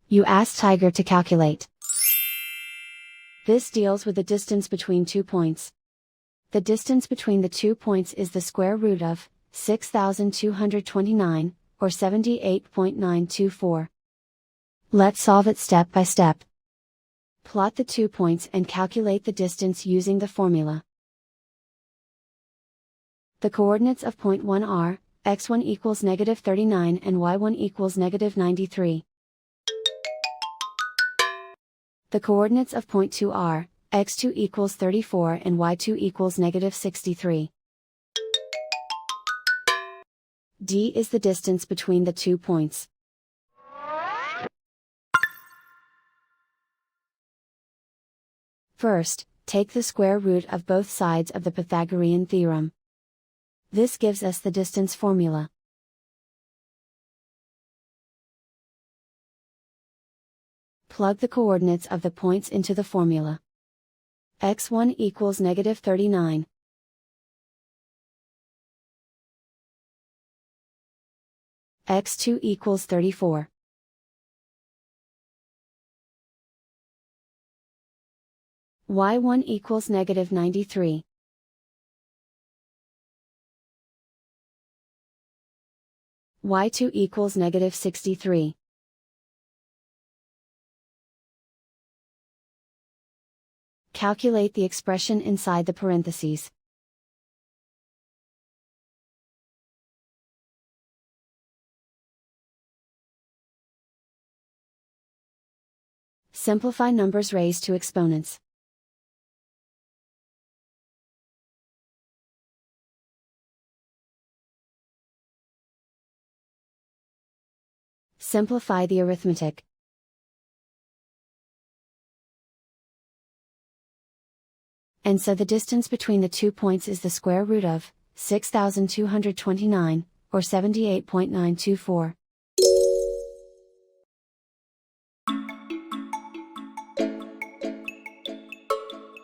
You ask Tiger to calculate. This deals with the distance between 2 points. The distance between the 2 points is the square root of 6,229, or 78.924. Let's solve it step by step. Plot the 2 points and calculate the distance using the formula. The coordinates of point 1 are, x1 equals negative 39 and y1 equals negative 93. The coordinates of point 2 are, x2 equals 34 and y2 equals negative 63. D is the distance between the 2 points. First, take the square root of both sides of the Pythagorean theorem. This gives us the distance formula. Plug the coordinates of the points into the formula. x1 equals negative 39. x2 equals 34. y1 equals negative 93. y2 equals negative 63. Calculate the expression inside the parentheses. Simplify numbers raised to exponents. Simplify the arithmetic. And so the distance between the 2 points is the square root of 6,229, or 78.924.